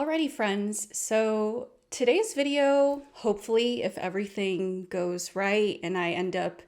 Alrighty, friends. So today's video, hopefully, if everything goes right and I end up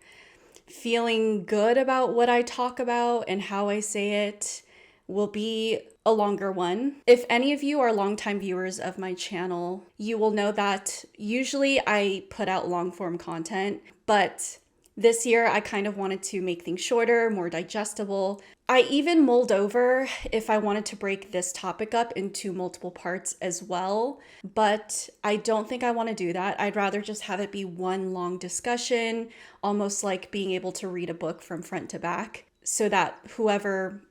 feeling good about what I talk about and how I say it, will be a longer one. If any of you are longtime viewers of my channel, you will know that usually I put out long form content, but this year I kind of wanted to make things shorter, more digestible. I even mulled over if I wanted to break this topic up into multiple parts as well, but I don't think I want to do that. I'd rather just have it be one long discussion, almost like being able to read a book from front to back, so that whoever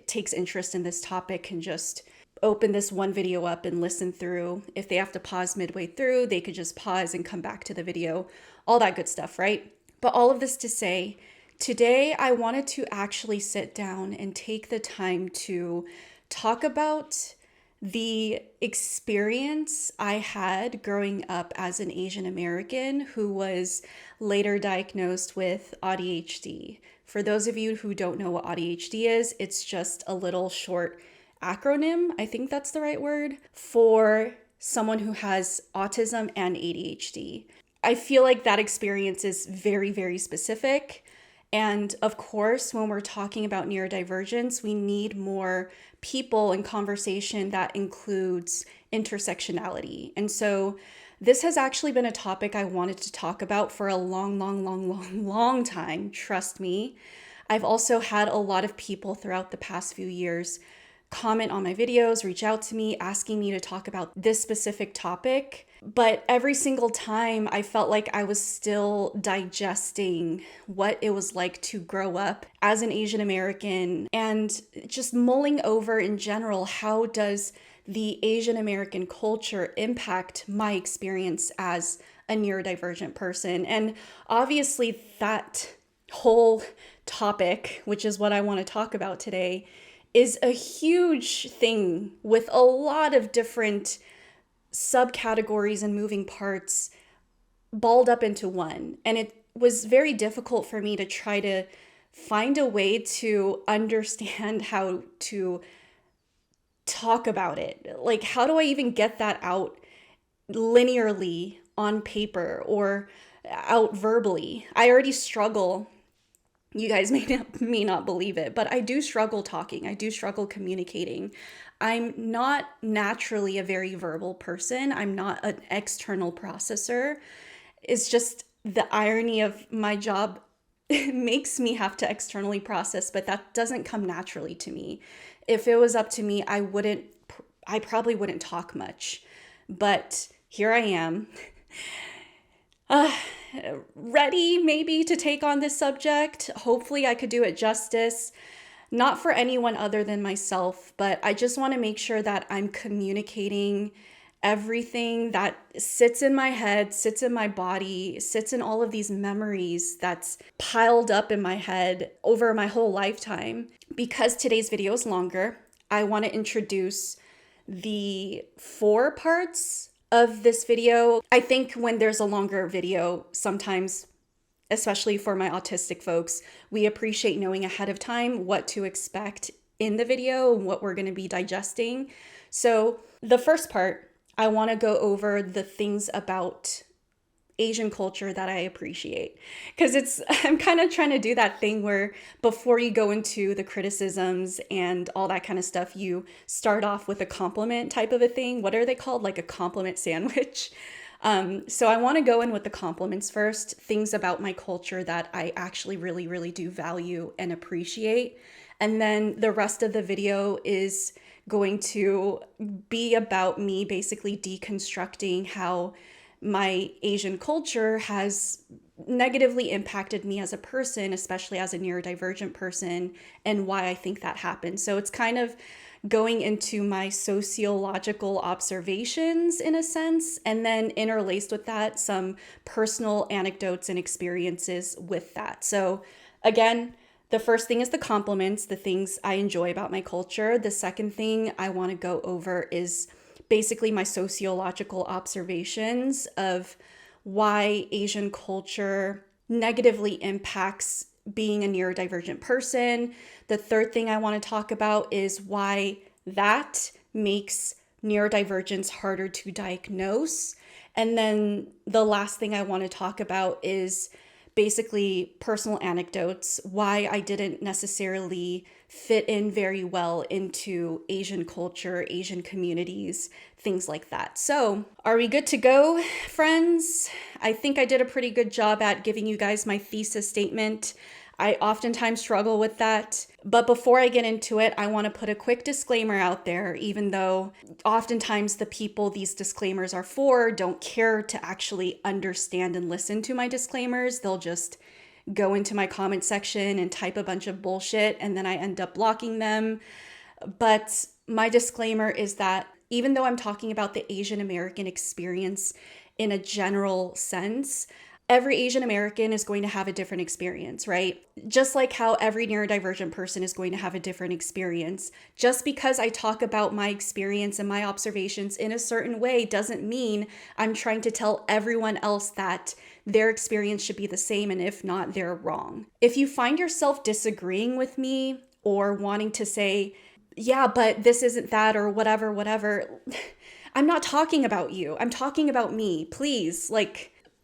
takes interest in this topic can just open this one video up and listen through. If they have to pause midway through, they could just pause and come back to the video, all that good stuff, right? But all of this to say, today I wanted to actually sit down and take the time to talk about the experience I had growing up as an Asian American who was later diagnosed with ADHD. For those of you who don't know what ADHD is, it's just a little short acronym, I think that's the right word, for someone who has autism and ADHD. I feel like that experience is very, very specific. And of course, when we're talking about neurodivergence, we need more people in conversation that includes intersectionality. And so this has actually been a topic I wanted to talk about for a long time, trust me. I've also had a lot of people throughout the past few years comment on my videos, reach out to me, asking me to talk about this specific topic. But every single time I felt like I was still digesting what it was like to grow up as an Asian American and just mulling over in general, how does the Asian American culture impact my experience as a neurodivergent person? And obviously that whole topic, which is what I want to talk about today, is a huge thing with a lot of different subcategories and moving parts balled up into one. And it was very difficult for me to try to find a way to understand how to talk about it. Like, how do I even get that out linearly on paper or out verbally? I already struggle. You guys may not believe it, but I do struggle talking. I do struggle communicating. I'm not naturally a very verbal person. I'm not an external processor. It's just the irony of my job makes me have to externally process, but that doesn't come naturally to me. If it was up to me, I probably wouldn't talk much, but here I am. Ready maybe to take on this subject. Hopefully I could do it justice, not for anyone other than myself, but I just want to make sure that I'm communicating everything that sits in my head, sits in my body, sits in all of these memories that's piled up in my head over my whole lifetime. Because today's video is longer, I want to introduce the 4 parts of this video. I think when there's a longer video, sometimes, especially for my autistic folks, we appreciate knowing ahead of time what to expect in the video and what we're going to be digesting. So the first part, I want to go over the things about Asian culture that I appreciate, because I'm kind of trying to do that thing where before you go into the criticisms and all that kind of stuff, you start off with a compliment type of a thing. What are they called? Like a compliment sandwich. So I want to go in with the compliments first, things about my culture that I actually really do value and appreciate. And then the rest of the video is going to be about me basically deconstructing how my Asian culture has negatively impacted me as a person, especially as a neurodivergent person, and why I think that happened. So it's kind of going into my sociological observations in a sense, and then interlaced with that, some personal anecdotes and experiences with that. So again, the first thing is the compliments, the things I enjoy about my culture. The second thing I want to go over is basically my sociological observations of why Asian culture negatively impacts being a neurodivergent person. The third thing I want to talk about is why that makes neurodivergence harder to diagnose. And then the last thing I want to talk about is basically personal anecdotes, why I didn't necessarily fit in very well into Asian culture, Asian communities, things like that. So, are we good to go, friends? I think I did a pretty good job at giving you guys my thesis statement. I oftentimes struggle with that. But before I get into it, I want to put a quick disclaimer out there, even though oftentimes the people these disclaimers are for don't care to actually understand and listen to my disclaimers. They'll just go into my comment section and type a bunch of bullshit, and then I end up blocking them. But my disclaimer is that even though I'm talking about the Asian American experience in a general sense, every Asian American is going to have a different experience, right? Just like how every neurodivergent person is going to have a different experience. Just because I talk about my experience and my observations in a certain way doesn't mean I'm trying to tell everyone else that their experience should be the same, and if not, they're wrong. If you find yourself disagreeing with me or wanting to say, yeah, but this isn't that, or whatever, I'm not talking about you. I'm talking about me. Please,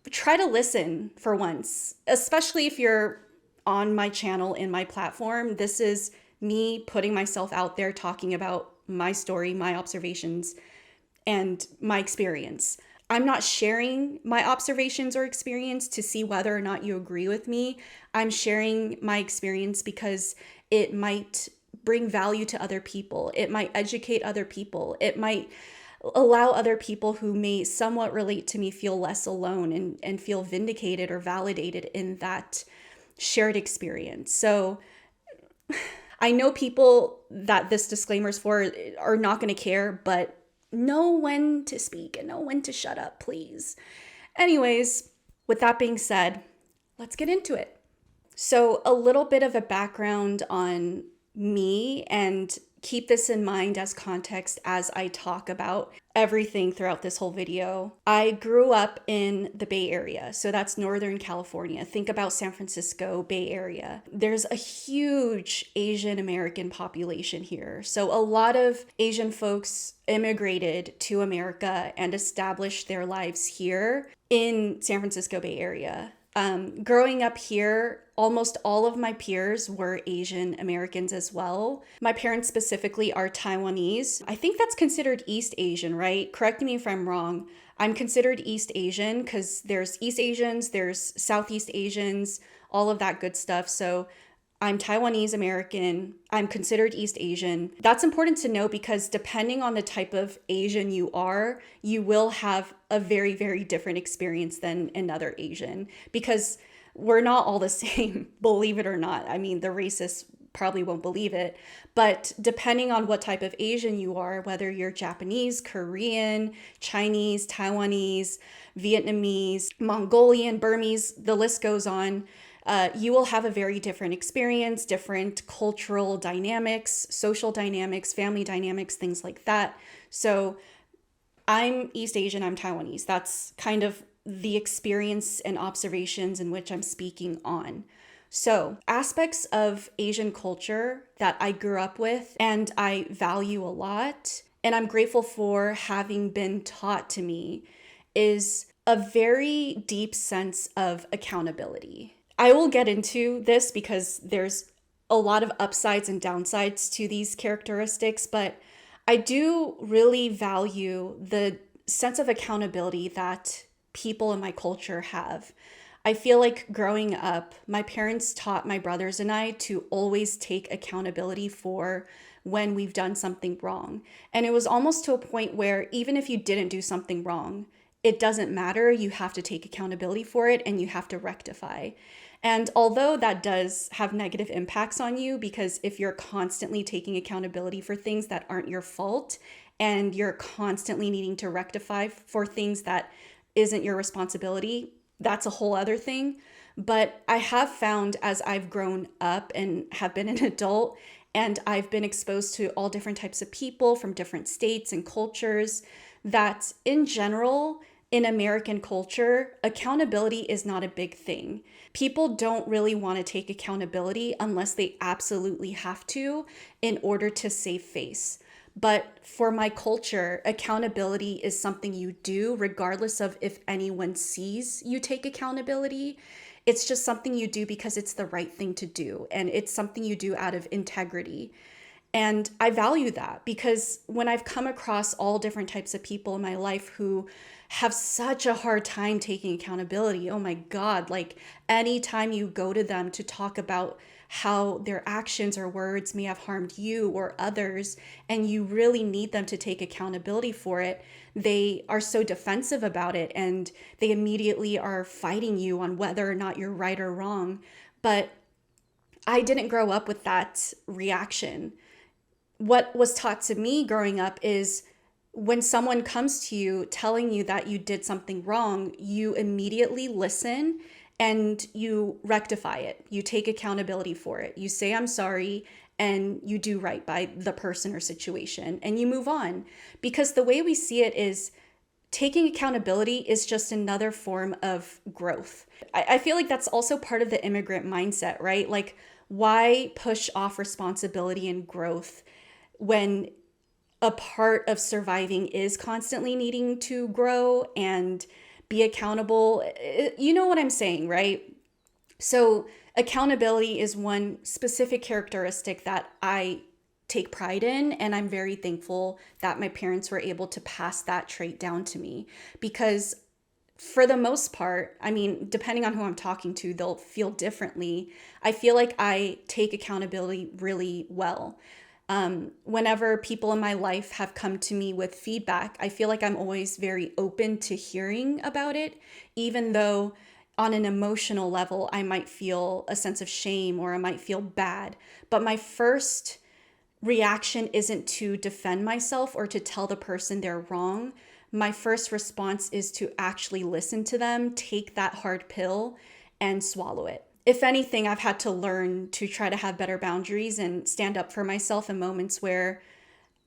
try to listen for once, especially if you're on my channel, in my platform. This is me putting myself out there, talking about my story, my observations, and my experience. I'm not sharing my observations or experience to see whether or not you agree with me. I'm sharing my experience because it might bring value to other people. It might educate other people. It might allow other people who may somewhat relate to me feel less alone and feel vindicated or validated in that shared experience. So I know people that this disclaimer is for are not going to care, but know when to speak and know when to shut up, please. Anyways, with that being said, let's get into it. So a little bit of a background on me, and keep this in mind as context as I talk about everything throughout this whole video. I grew up in the Bay Area, so that's Northern California. Think about San Francisco, Bay Area. There's a huge Asian American population here. So a lot of Asian folks immigrated to America and established their lives here in San Francisco Bay Area. Growing up here, almost all of my peers were Asian Americans as well. My parents specifically are Taiwanese. I think that's considered East Asian, right? Correct me if I'm wrong. I'm considered East Asian because there's East Asians, there's Southeast Asians, all of that good stuff. So I'm Taiwanese American. I'm considered East Asian. That's important to know because depending on the type of Asian you are, you will have a very, very different experience than another Asian because we're not all the same, believe it or not. I mean, the racists probably won't believe it, but depending on what type of Asian you are, whether you're Japanese, Korean, Chinese, Taiwanese, Vietnamese, Mongolian, Burmese, the list goes on, you will have a very different experience, different cultural dynamics, social dynamics, family dynamics, things like that. So I'm East Asian, I'm Taiwanese. That's kind of the experience and observations in which I'm speaking on. So aspects of Asian culture that I grew up with and I value a lot, and I'm grateful for having been taught to me, is a very deep sense of accountability. I will get into this because there's a lot of upsides and downsides to these characteristics, but I do really value the sense of accountability that people in my culture have. I feel like growing up, my parents taught my brothers and I to always take accountability for when we've done something wrong. And it was almost to a point where even if you didn't do something wrong, it doesn't matter. You have to take accountability for it and you have to rectify. And although that does have negative impacts on you, because if you're constantly taking accountability for things that aren't your fault and you're constantly needing to rectify for things that isn't your responsibility, that's a whole other thing. But I have found as I've grown up and have been an adult and I've been exposed to all different types of people from different states and cultures, that in general, in American culture, accountability is not a big thing. People don't really want to take accountability unless they absolutely have to in order to save face. But for my culture, accountability is something you do regardless of if anyone sees you take accountability. It's just something you do because it's the right thing to do. And it's something you do out of integrity. And I value that because when I've come across all different types of people in my life who have such a hard time taking accountability, oh my God, like anytime you go to them to talk about how their actions or words may have harmed you or others, and you really need them to take accountability for it, they are so defensive about it and they immediately are fighting you on whether or not you're right or wrong. But I didn't grow up with that reaction. What was taught to me growing up is when someone comes to you telling you that you did something wrong, you immediately listen and you rectify it. You take accountability for it. You say, I'm sorry, and you do right by the person or situation, and you move on. Because the way we see it is taking accountability is just another form of growth. I feel like that's also part of the immigrant mindset, right? Like, why push off responsibility and growth when a part of surviving is constantly needing to grow and be accountable? You know what I'm saying, right? So accountability is one specific characteristic that I take pride in, and I'm very thankful that my parents were able to pass that trait down to me, because for the most part, I mean, depending on who I'm talking to, they'll feel differently. I feel like I take accountability really well. Whenever people in my life have come to me with feedback, I feel like I'm always very open to hearing about it, even though on an emotional level, I might feel a sense of shame or I might feel bad. But my first reaction isn't to defend myself or to tell the person they're wrong. My first response is to actually listen to them, take that hard pill, and swallow it. If anything, I've had to learn to try to have better boundaries and stand up for myself in moments where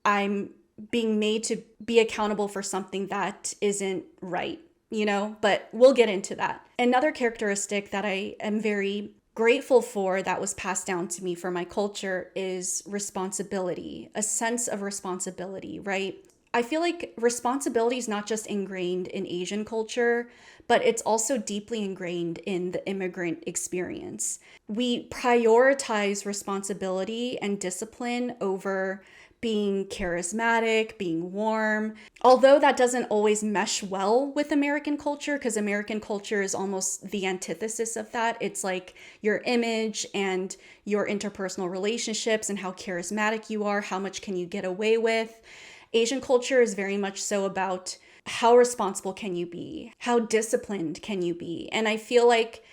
I'm being made to be accountable for something that isn't right, but we'll get into that. Another characteristic that I am very grateful for that was passed down to me from my culture is responsibility, a sense of responsibility, right? I feel like responsibility is not just ingrained in Asian culture, but it's also deeply ingrained in the immigrant experience. We prioritize responsibility and discipline over being charismatic, being warm. Although that doesn't always mesh well with American culture, because American culture is almost the antithesis of that. It's like your image and your interpersonal relationships and how charismatic you are, how much can you get away with. Asian culture is very much so about how responsible can you be? How disciplined can you be? And I feel like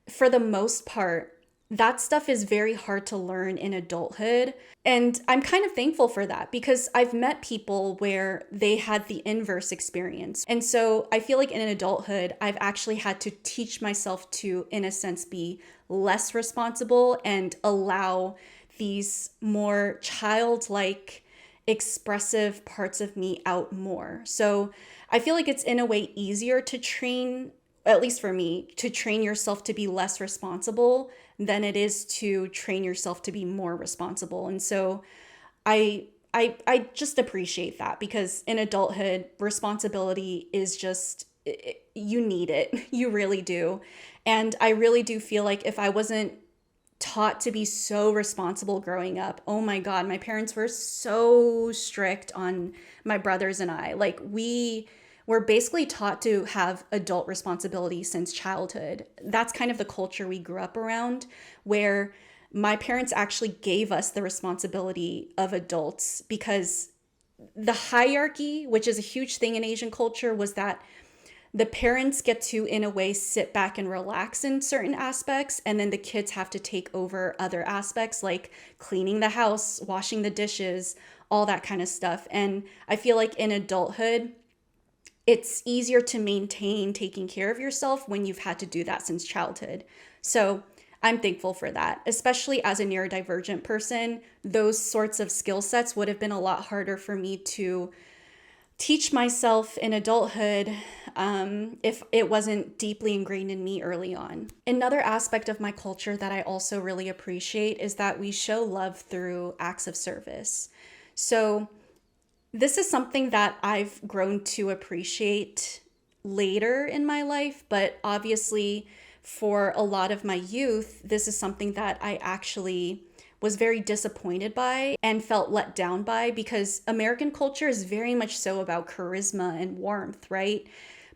for the most part, that stuff is very hard to learn in adulthood. And I'm kind of thankful for that because I've met people where they had the inverse experience. And so I feel like in adulthood, I've actually had to teach myself to, in a sense, be less responsible and allow these more childlike, expressive parts of me out more. So I feel like it's in a way easier to train, at least for me, to train yourself to be less responsible than it is to train yourself to be more responsible. And so I just appreciate that because in adulthood, responsibility is just, you need it. You really do. And I really do feel like if I wasn't taught to be so responsible growing up, oh my God, my parents were so strict on my brothers and I. Like we were basically taught to have adult responsibility since childhood. That's kind of the culture we grew up around, where my parents actually gave us the responsibility of adults because the hierarchy, which is a huge thing in Asian culture, was that the parents get to, in a way, sit back and relax in certain aspects, and then the kids have to take over other aspects like cleaning the house, washing the dishes, all that kind of stuff. And I feel like in adulthood, it's easier to maintain taking care of yourself when you've had to do that since childhood. So I'm thankful for that, especially as a neurodivergent person. Those sorts of skill sets would have been a lot harder for me to teach myself in adulthood if it wasn't deeply ingrained in me early on. Another aspect of my culture that I also really appreciate is that we show love through acts of service. So This is something that I've grown to appreciate later in my life, but obviously for a lot of my youth, this is something that I actually was very disappointed by and felt let down by, because American culture is very much so about charisma and warmth, right?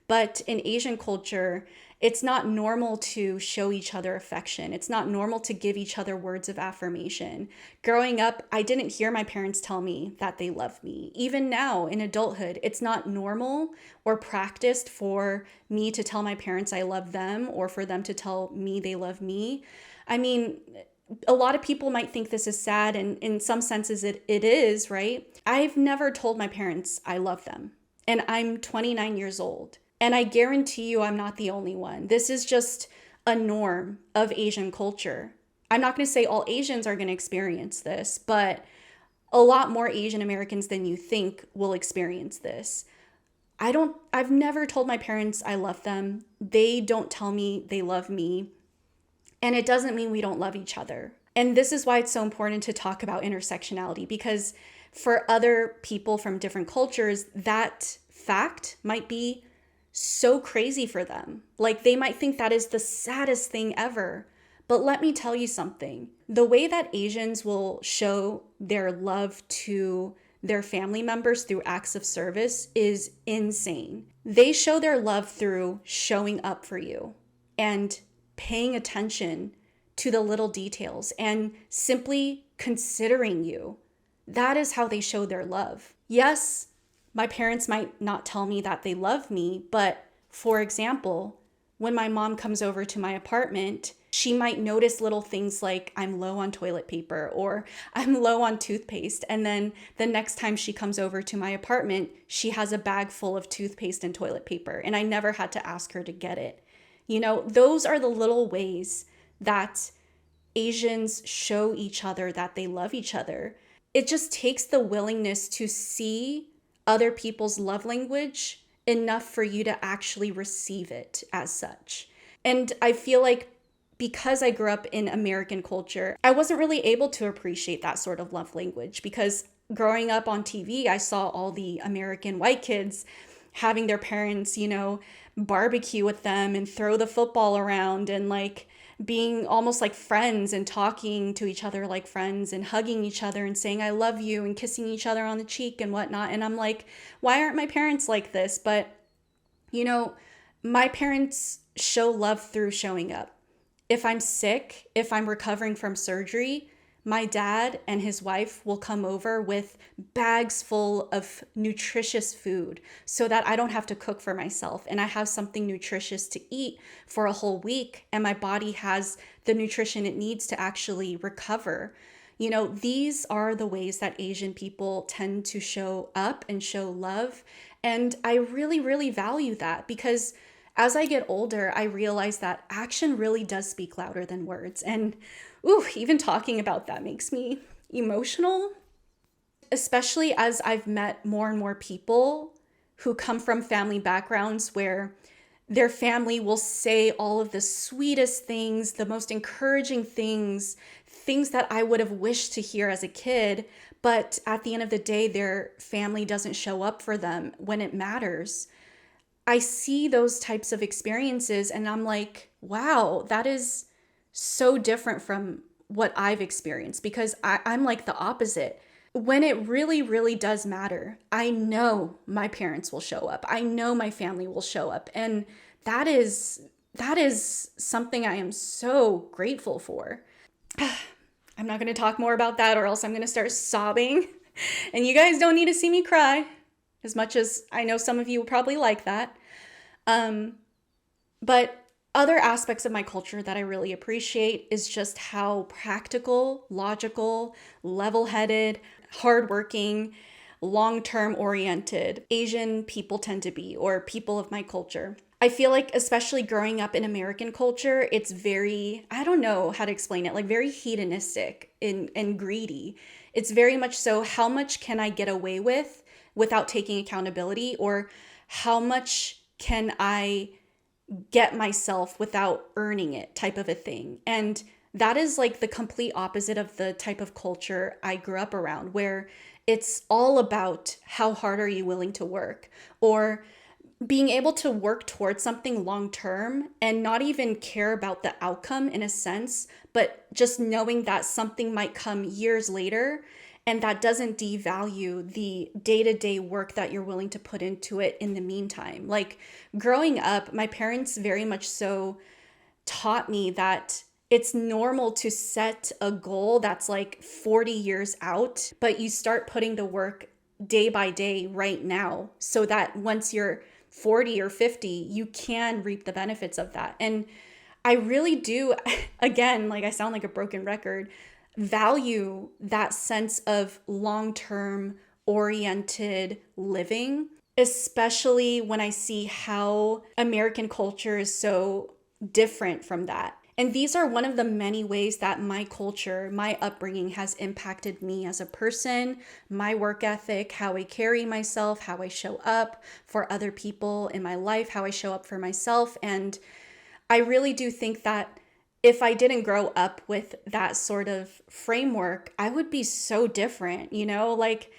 But in Asian culture, it's not normal to show each other affection. It's not normal to give each other words of affirmation. Growing up, I didn't hear my parents tell me that they love me. Even now in adulthood, it's not normal or practiced for me to tell my parents I love them or for them to tell me they love me. I mean, a lot of people might think this is sad, and in some senses it is, right? I've never told my parents I love them, and I'm 29 years old. And I guarantee you I'm not the only one. This is just a norm of Asian culture. I'm not going to say all Asians are going to experience this, but a lot more Asian Americans than you think will experience this. I've never told my parents I love them. They don't tell me they love me. And it doesn't mean we don't love each other. And this is why it's so important to talk about intersectionality, because for other people from different cultures, that fact might be so crazy for them. Like, they might think that is the saddest thing ever. But let me tell you something. The way that Asians will show their love to their family members through acts of service is insane. They show their love through showing up for you and paying attention to the little details and simply considering you. That is how they show their love. Yes, my parents might not tell me that they love me, but for example, when my mom comes over to my apartment, she might notice little things like I'm low on toilet paper or I'm low on toothpaste. And then the next time she comes over to my apartment, she has a bag full of toothpaste and toilet paper, and I never had to ask her to get it. You know, those are the little ways that Asians show each other that they love each other. It just takes the willingness to see other people's love language enough for you to actually receive it as such. And I feel like because I grew up in American culture, I wasn't really able to appreciate that sort of love language, because growing up on TV, I saw all the American white kids having their parents, barbecue with them and throw the football around and like being almost like friends and talking to each other like friends and hugging each other and saying, I love you, and kissing each other on the cheek and whatnot. And I'm like, why aren't my parents like this? But, my parents show love through showing up. If I'm sick, if I'm recovering from surgery, my dad and his wife will come over with bags full of nutritious food so that I don't have to cook for myself, and I have something nutritious to eat for a whole week, and my body has the nutrition it needs to actually recover. These are the ways that Asian people tend to show up and show love. And I really, really value that, because as I get older, I realize that action really does speak louder than words. And even talking about that makes me emotional, especially as I've met more and more people who come from family backgrounds where their family will say all of the sweetest things, the most encouraging things that I would have wished to hear as a kid. But at the end of the day, their family doesn't show up for them when it matters. I see those types of experiences and I'm like, wow, that is so different from what I've experienced, because I'm like the opposite. When it really, really does matter, I know my parents will show up. I know my family will show up. And that is something I am so grateful for. I'm not going to talk more about that, or else I'm going to start sobbing. And you guys don't need to see me cry, as much as I know some of you will probably like that. But other aspects of my culture that I really appreciate is just how practical, logical, level-headed, hardworking, long-term oriented Asian people tend to be, or people of my culture. I feel like, especially growing up in American culture, it's very, I don't know how to explain it, like very hedonistic and greedy. It's very much so, how much can I get away with without taking accountability, or how much can I get myself without earning it, type of a thing. And that is like the complete opposite of the type of culture I grew up around, where It's all about how hard are you willing to work, or being able to work towards something long term and not even care about the outcome in a sense, but just knowing that something might come years later, and that doesn't devalue the day-to-day work that you're willing to put into it in the meantime. Like growing up, my parents very much so taught me that it's normal to set a goal that's like 40 years out, but you start putting the work day by day right now so that once you're 40 or 50, you can reap the benefits of that. And I really do, again, like I sound like a broken record, value that sense of long-term oriented living, especially when I see how American culture is so different from that. And these are one of the many ways that my culture, my upbringing has impacted me as a person, my work ethic, how I carry myself, how I show up for other people in my life, how I show up for myself. And I really do think that if I didn't grow up with that sort of framework, I would be so different, you know? Like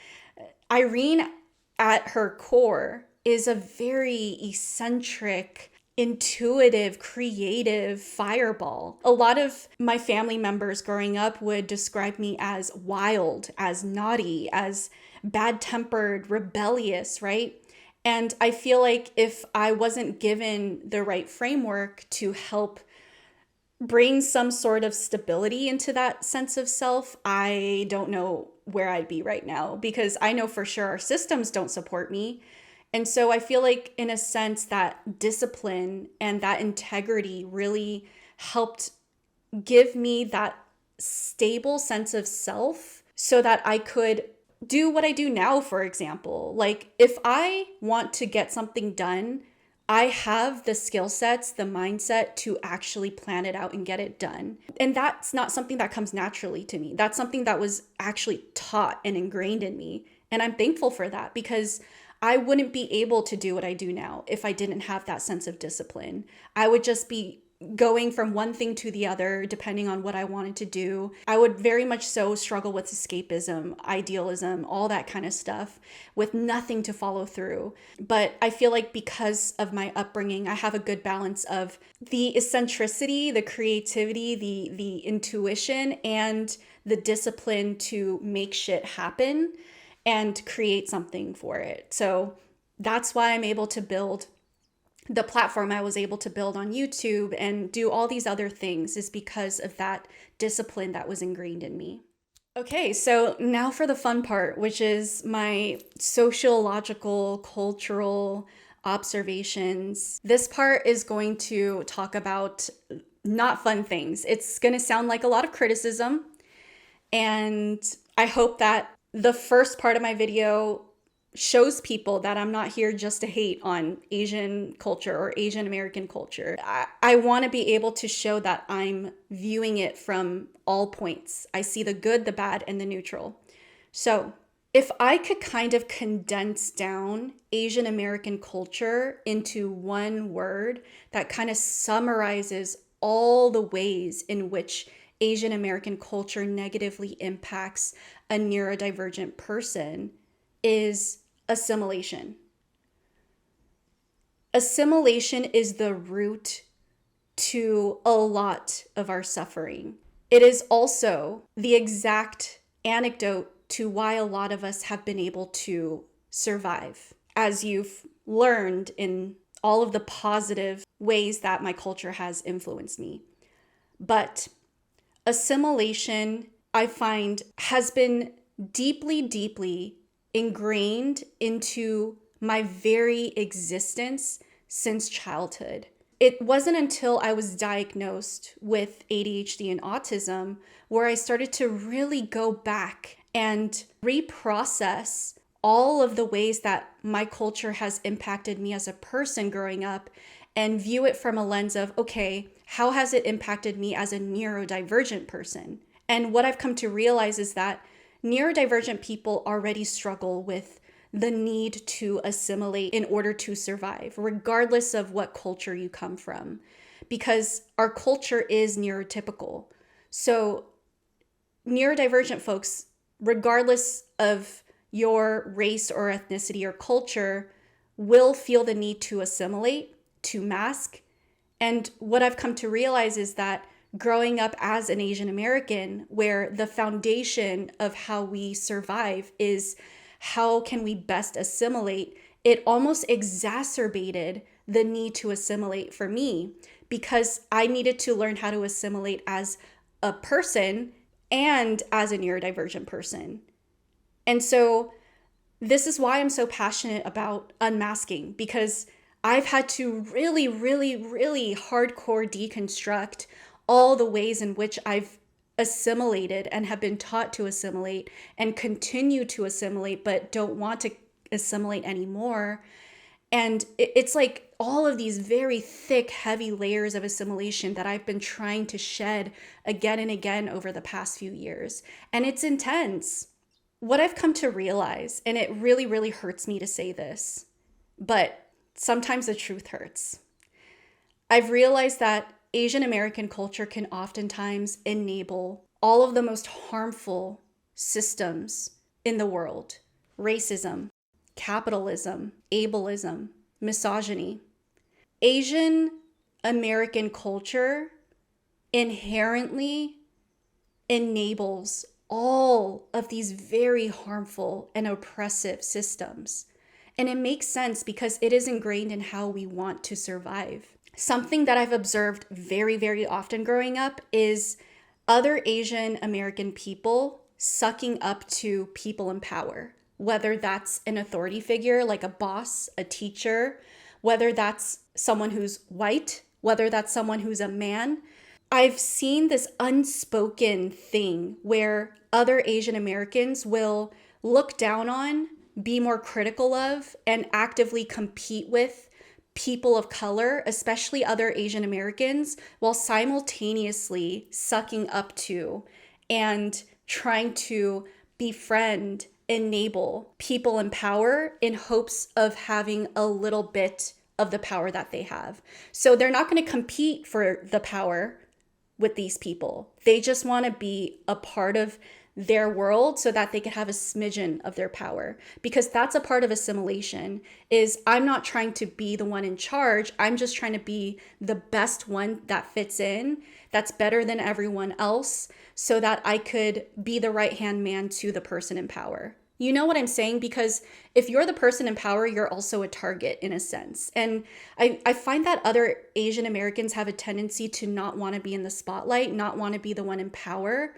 Irene at her core is a very eccentric, intuitive, creative fireball. A lot of my family members growing up would describe me as wild, as naughty, as bad-tempered, rebellious, right? And I feel like if I wasn't given the right framework to help bring some sort of stability into that sense of self, I don't know where I'd be right now, because I know for sure our systems don't support me. And so I feel like, in a sense, that discipline and that integrity really helped give me that stable sense of self so that I could do what I do now, for example. Like if I want to get something done, I have the skill sets, the mindset to actually plan it out and get it done. And that's not something that comes naturally to me. That's something that was actually taught and ingrained in me. And I'm thankful for that, because I wouldn't be able to do what I do now if I didn't have that sense of discipline. I would just be going from one thing to the other depending on what I wanted to do. I would very much so struggle with escapism, idealism, all that kind of stuff with nothing to follow through. But I feel like because of my upbringing, I have a good balance of the eccentricity, the creativity, the intuition, and the discipline to make shit happen and create something for it. So that's why I'm able to build the platform I was able to build on YouTube and do all these other things, is because of that discipline that was ingrained in me. Okay, so now for the fun part, which is my sociological, cultural observations. This part is going to talk about not fun things. It's going to sound like a lot of criticism, and I hope that the first part of my video shows people that I'm not here just to hate on Asian culture or Asian American culture. I want to be able to show that I'm viewing it from all points. I see the good, the bad, and the neutral. So if I could kind of condense down Asian American culture into one word that kind of summarizes all the ways in which Asian American culture negatively impacts a neurodivergent person, is assimilation. Assimilation is the root to a lot of our suffering. It is also the exact anecdote to why a lot of us have been able to survive, as you've learned in all of the positive ways that my culture has influenced me. But assimilation, I find, has been deeply, deeply ingrained into my very existence since childhood. It wasn't until I was diagnosed with ADHD and autism where I started to really go back and reprocess all of the ways that my culture has impacted me as a person growing up, and view it from a lens of, okay, how has it impacted me as a neurodivergent person? And what I've come to realize is that neurodivergent people already struggle with the need to assimilate in order to survive, regardless of what culture you come from, because our culture is neurotypical. So neurodivergent folks, regardless of your race or ethnicity or culture will feel the need to assimilate, to mask. And what I've come to realize is that growing up as an Asian American, where the foundation of how we survive is how can we best assimilate, it almost exacerbated the need to assimilate for me because I needed to learn how to assimilate as a person and as a neurodivergent person. And so this is why I'm so passionate about unmasking, because I've had to really, really, really hardcore deconstruct all the ways in which I've assimilated and have been taught to assimilate and continue to assimilate, but don't want to assimilate anymore. And it's like all of these very thick, heavy layers of assimilation that I've been trying to shed again and again over the past few years. And it's intense. What I've come to realize, and it really, really hurts me to say this, but sometimes the truth hurts. I've realized that Asian American culture can oftentimes enable all of the most harmful systems in the world: racism, capitalism, ableism, misogyny. Asian American culture inherently enables all of these very harmful and oppressive systems. And it makes sense because it is ingrained in how we want to survive. Something that I've observed very, very often growing up is other Asian American people sucking up to people in power, whether that's an authority figure like a boss, a teacher, whether that's someone who's white, whether that's someone who's a man. I've seen this unspoken thing where other Asian Americans will look down on, be more critical of, and actively compete with people of color, especially other Asian Americans, while simultaneously sucking up to and trying to befriend, enable people in power in hopes of having a little bit of the power that they have. So they're not going to compete for the power with these people. They just want to be a part of their world so that they could have a smidgen of their power, because that's a part of assimilation. Is I'm not trying to be the one in charge. I'm just trying to be the best one that fits in, that's better than everyone else, so that I could be the right-hand man to the person in power. You know what I'm saying? Because if you're the person in power, you're also a target in a sense. And I find that other Asian Americans have a tendency to not want to be in the spotlight, not want to be the one in power,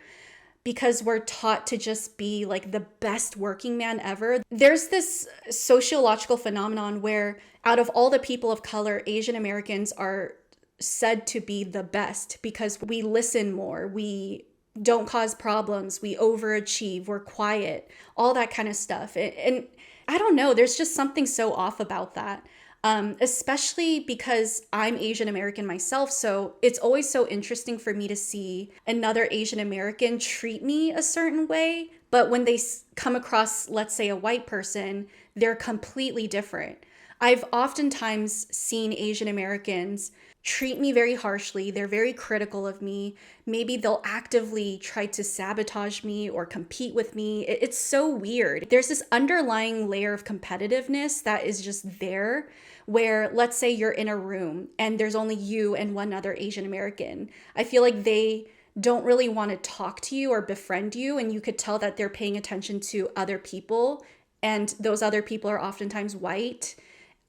because we're taught to just be like the best working man ever. There's this sociological phenomenon where out of all the people of color, Asian Americans are said to be the best because we listen more, we don't cause problems, we overachieve, we're quiet, all that kind of stuff. And I don't know, there's just something so off about that. Especially because I'm Asian American myself. So it's always so interesting for me to see another Asian American treat me a certain way. But when they come across, let's say, a white person, they're completely different. I've oftentimes seen Asian Americans treat me very harshly. They're very critical of me. Maybe they'll actively try to sabotage me or compete with me. It's so weird. There's this underlying layer of competitiveness that is just there, where let's say you're in a room and there's only you and one other Asian American. I feel like they don't really want to talk to you or befriend you, and you could tell that they're paying attention to other people, and those other people are oftentimes white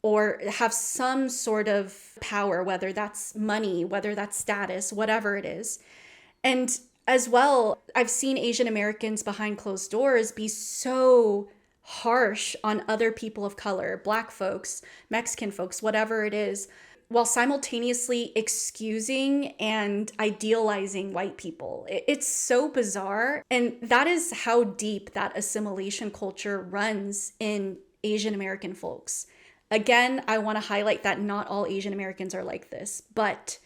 or have some sort of power, whether that's money, whether that's status, whatever it is. And as well, I've seen Asian Americans behind closed doors be so harsh on other people of color, Black folks, Mexican folks, whatever it is, while simultaneously excusing and idealizing white people. It's so bizarre. And that is how deep that assimilation culture runs in Asian American folks. Again, I want to highlight that not all Asian Americans are like this, but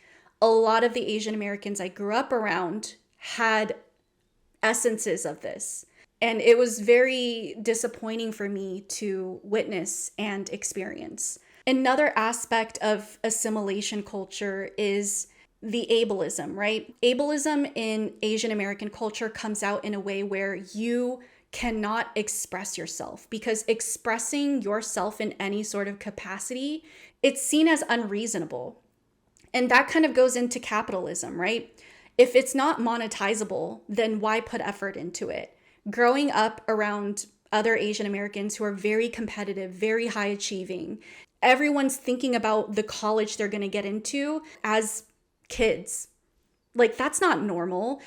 a lot of the Asian Americans I grew up around had essences of this. And it was very disappointing for me to witness and experience. Another aspect of assimilation culture is the ableism, right? Ableism in Asian American culture comes out in a way where you cannot express yourself, because expressing yourself in any sort of capacity, it's seen as unreasonable. And that kind of goes into capitalism, right? If it's not monetizable, then why put effort into it? Growing up around other Asian Americans who are very competitive, very high achieving, everyone's thinking about the college they're going to get into as kids. Like, that's not normal.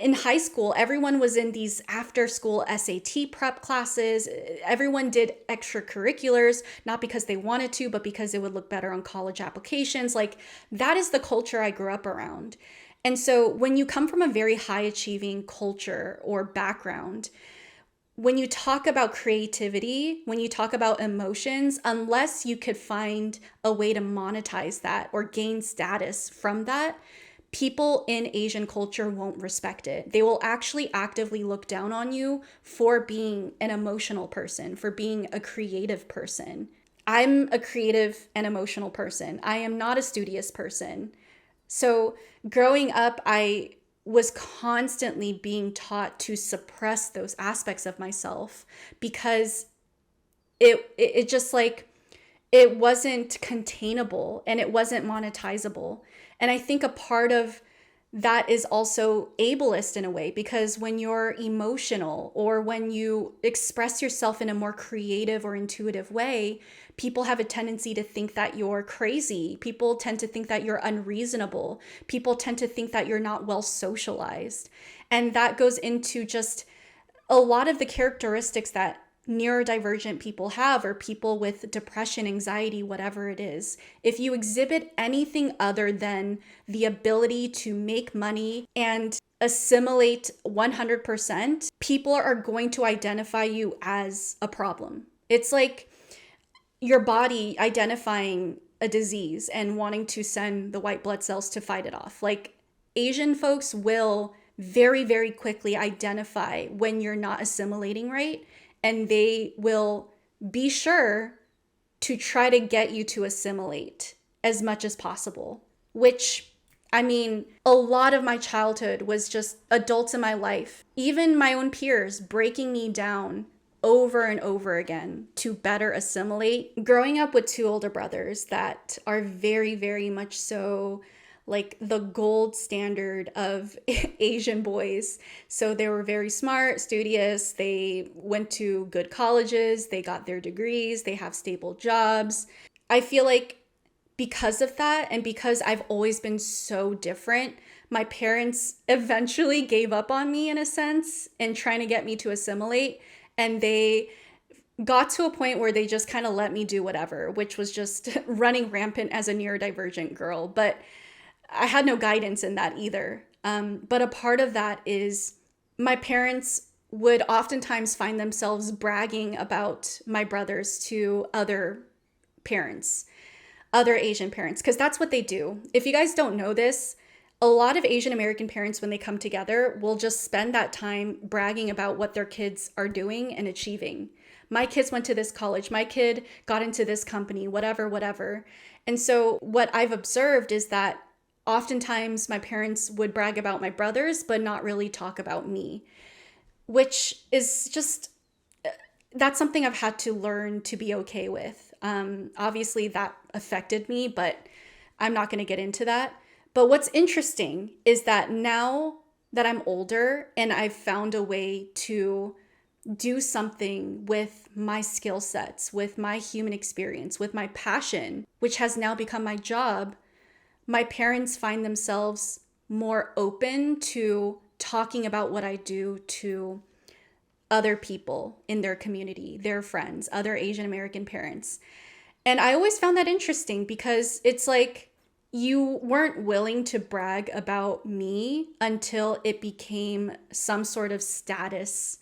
In high school, everyone was in these after school SAT prep classes. Everyone did extracurriculars, not because they wanted to, but because it would look better on college applications. Like, that is the culture I grew up around. And so when you come from a very high achieving culture or background, when you talk about creativity, when you talk about emotions, unless you could find a way to monetize that or gain status from that, people in Asian culture won't respect it. They will actually actively look down on you for being an emotional person, for being a creative person. I'm a creative and emotional person. I am not a studious person. So growing up, I was constantly being taught to suppress those aspects of myself because it just like, it wasn't containable and it wasn't monetizable. And I think a part of that is also ableist in a way, because when you're emotional or when you express yourself in a more creative or intuitive way, people have a tendency to think that you're crazy. People tend to think that you're unreasonable. People tend to think that you're not well socialized. And that goes into just a lot of the characteristics that neurodivergent people have, or people with depression, anxiety, whatever it is. If you exhibit anything other than the ability to make money and assimilate 100%, people are going to identify you as a problem. It's like your body identifying a disease and wanting to send the white blood cells to fight it off. Like, Asian folks will very, very quickly identify when you're not assimilating right, and they will be sure to try to get you to assimilate as much as possible. Which, I mean, a lot of my childhood was just adults in my life, even my own peers, breaking me down over and over again to better assimilate. Growing up with two older brothers that are very, very much so like the gold standard of Asian boys. So they were very smart, studious, they went to good colleges, they got their degrees, they have stable jobs. I feel like because of that, and because I've always been so different, my parents eventually gave up on me in a sense in trying to get me to assimilate. And they got to a point where they just kind of let me do whatever, which was just running rampant as a neurodivergent girl. But I had no guidance in that either. But a part of that is my parents would oftentimes find themselves bragging about my brothers to other parents, other Asian parents, because that's what they do. If you guys don't know this, a lot of Asian American parents, when they come together, will just spend that time bragging about what their kids are doing and achieving. My kids went to this college, my kid got into this company, whatever, whatever. And so what I've observed is that oftentimes my parents would brag about my brothers, but not really talk about me, which is just, that's something I've had to learn to be okay with. Obviously that affected me, but I'm not going to get into that. But what's interesting is that now that I'm older and I've found a way to do something with my skill sets, with my human experience, with my passion, which has now become my job, my parents find themselves more open to talking about what I do to other people in their community, their friends, other Asian American parents. And I always found that interesting, because it's like you weren't willing to brag about me until it became some sort of status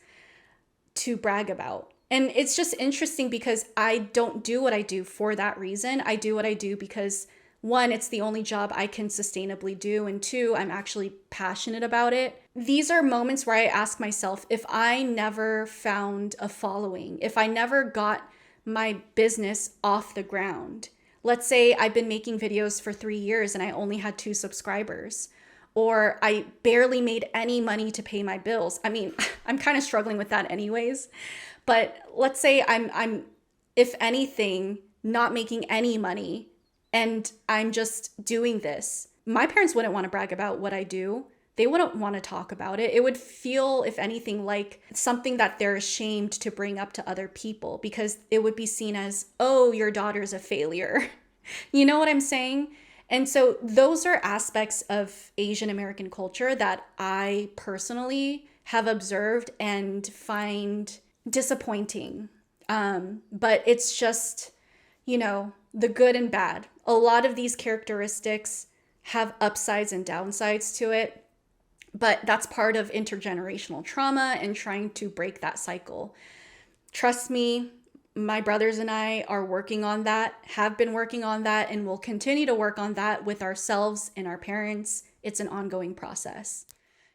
to brag about. And it's just interesting because I don't do what I do for that reason. I do what I do because, one, it's the only job I can sustainably do, and two, I'm actually passionate about it. These are moments where I ask myself, if I never found a following, if I never got my business off the ground, let's say I've been making videos for 3 years and I only had 2 subscribers, or I barely made any money to pay my bills. I mean, I'm kind of struggling with that anyways. But let's say I'm if anything, not making any money and I'm just doing this. My parents wouldn't want to brag about what I do. They wouldn't want to talk about it. It would feel, if anything, like something that they're ashamed to bring up to other people because it would be seen as, oh, your daughter's a failure. You know what I'm saying? And so those are aspects of Asian American culture that I personally have observed and find disappointing. But it's just, the good and bad. A lot of these characteristics have upsides and downsides to it, but that's part of intergenerational trauma and trying to break that cycle. Trust me, my brothers and I are working on that, have been working on that, and will continue to work on that with ourselves and our parents. It's an ongoing process.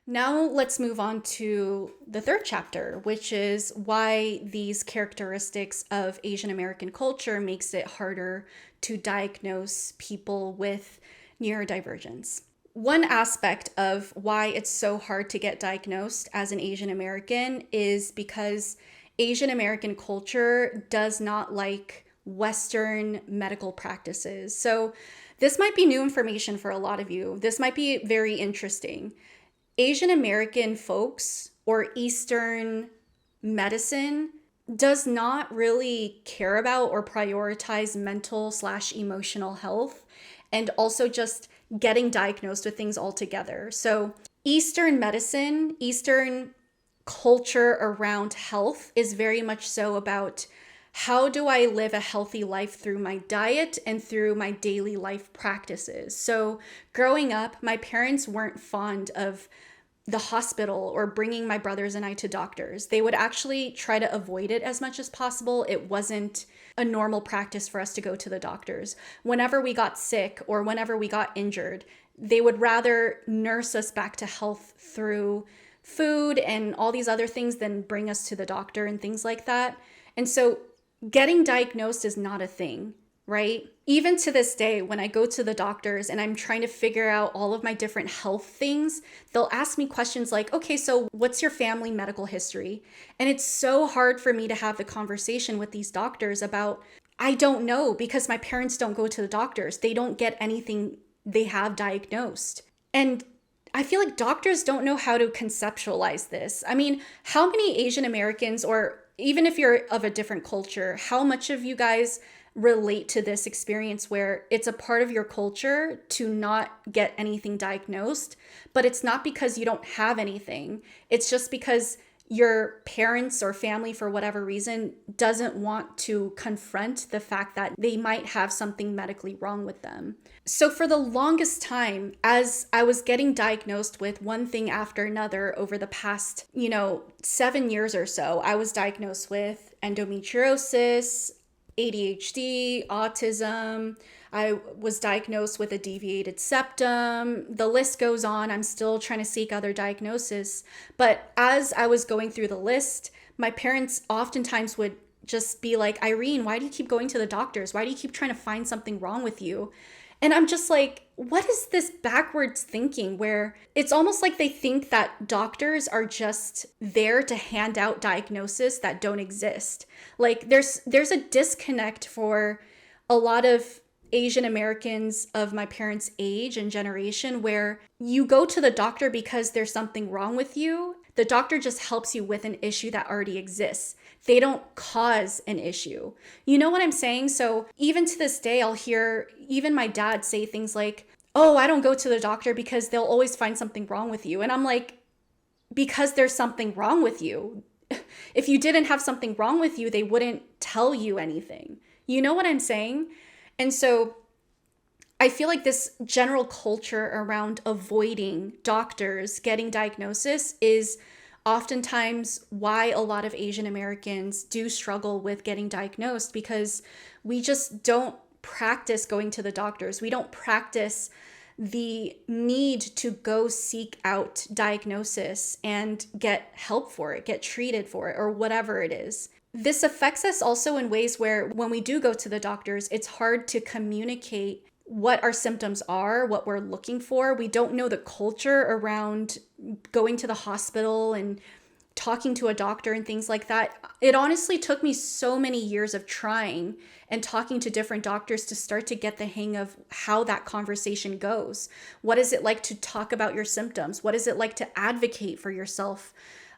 Now let's move on to the third chapter, which is why these characteristics of Asian American culture makes it harder to diagnose people with neurodivergence. One aspect of why it's so hard to get diagnosed as an Asian American is because Asian American culture does not like Western medical practices. So this might be new information for a lot of you. This might be very interesting. Asian American folks or Eastern medicine does not really care about or prioritize mental/emotional health and also just getting diagnosed with things altogether. So Eastern medicine, Eastern culture around health is very much so about how do I live a healthy life through my diet and through my daily life practices. So growing up, my parents weren't fond of the hospital or bringing my brothers and I to doctors. They would actually try to avoid it as much as possible. It wasn't a normal practice for us to go to the doctors. Whenever we got sick or whenever we got injured, they would rather nurse us back to health through food and all these other things than bring us to the doctor and things like that. And so getting diagnosed is not a thing, right? Even to this day, when I go to the doctors and I'm trying to figure out all of my different health things, they'll ask me questions like, okay, so what's your family medical history? And it's so hard for me to have the conversation with these doctors about, I don't know, because my parents don't go to the doctors. They don't get anything they have diagnosed. And I feel like doctors don't know how to conceptualize this. I mean, how many Asian Americans, or even if you're of a different culture, how much of you guys relate to this experience where it's a part of your culture to not get anything diagnosed, but it's not because you don't have anything. It's just because your parents or family, for whatever reason, doesn't want to confront the fact that they might have something medically wrong with them. So for the longest time, as I was getting diagnosed with one thing after another over the past, 7 years or so, I was diagnosed with endometriosis, ADHD, autism. I was diagnosed with a deviated septum. The list goes on. I'm still trying to seek other diagnoses. But as I was going through the list, my parents oftentimes would just be like, Irene, why do you keep going to the doctors? Why do you keep trying to find something wrong with you? And I'm just like, what is this backwards thinking where it's almost like they think that doctors are just there to hand out diagnoses that don't exist. Like there's a disconnect for a lot of Asian Americans of my parents' age and generation where you go to the doctor because there's something wrong with you. The doctor just helps you with an issue that already exists. They don't cause an issue. You know what I'm saying? So even to this day, I'll hear even my dad say things like, oh, I don't go to the doctor because they'll always find something wrong with you. And I'm like, because there's something wrong with you. If you didn't have something wrong with you, they wouldn't tell you anything. You know what I'm saying? And so I feel like this general culture around avoiding doctors getting diagnosis is oftentimes why a lot of Asian Americans do struggle with getting diagnosed, because we just don't practice going to the doctors. We don't practice the need to go seek out diagnosis and get help for it, get treated for it, or whatever it is. This affects us also in ways where when we do go to the doctors, it's hard to communicate what our symptoms are, what we're looking for. We don't know the culture around going to the hospital and talking to a doctor and things like that. It honestly took me so many years of trying and talking to different doctors to start to get the hang of how that conversation goes. What is it like to talk about your symptoms? What is it like to advocate for yourself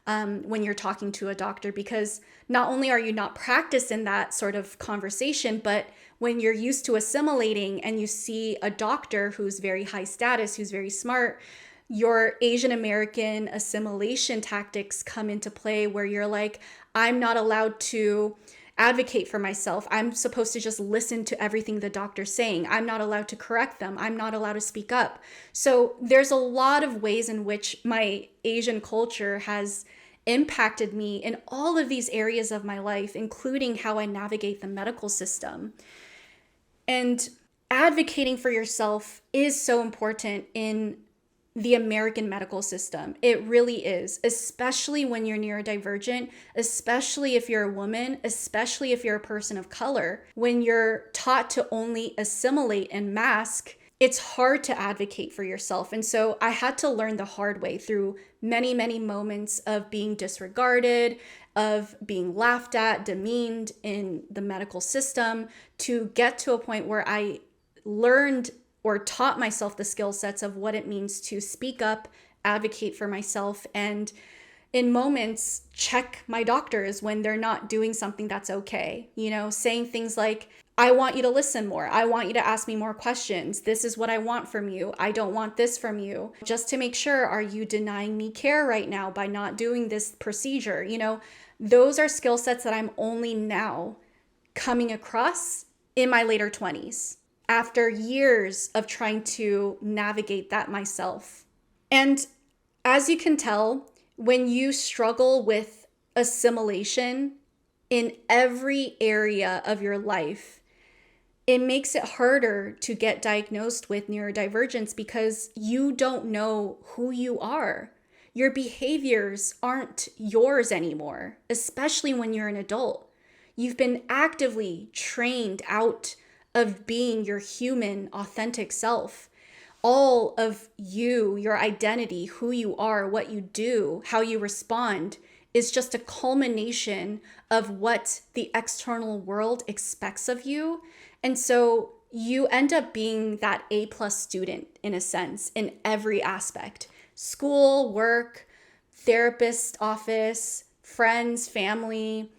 when you're talking to a doctor? Because not only are you not practiced in that sort of conversation, but when you're used to assimilating and you see a doctor who's very high status, who's very smart, your Asian American assimilation tactics come into play where you're like, I'm not allowed to advocate for myself. I'm supposed to just listen to everything the doctor's saying. I'm not allowed to correct them. I'm not allowed to speak up. So there's a lot of ways in which my Asian culture has impacted me in all of these areas of my life, including how I navigate the medical system. And advocating for yourself is so important in the American medical system. It really is, especially when you're neurodivergent, especially if you're a woman, especially if you're a person of color. When you're taught to only assimilate and mask, it's hard to advocate for yourself. And so I had to learn the hard way through many, many moments of being disregarded, of being laughed at, demeaned in the medical system, to get to a point where I learned or taught myself the skill sets of what it means to speak up, advocate for myself, and in moments, check my doctors when they're not doing something that's okay. You know, saying things like, I want you to listen more. I want you to ask me more questions. This is what I want from you. I don't want this from you. Just to make sure, are you denying me care right now by not doing this procedure? You know, those are skill sets that I'm only now coming across in my later 20s, after years of trying to navigate that myself. And as you can tell, when you struggle with assimilation in every area of your life, it makes it harder to get diagnosed with neurodivergence because you don't know who you are. Your behaviors aren't yours anymore, especially when you're an adult. You've been actively trained out of being your human, authentic self. All of you, your identity, who you are, what you do, how you respond, is just a culmination of what the external world expects of you. And so you end up being that A+ student, in a sense, in every aspect. School, work, therapist office, friends, family,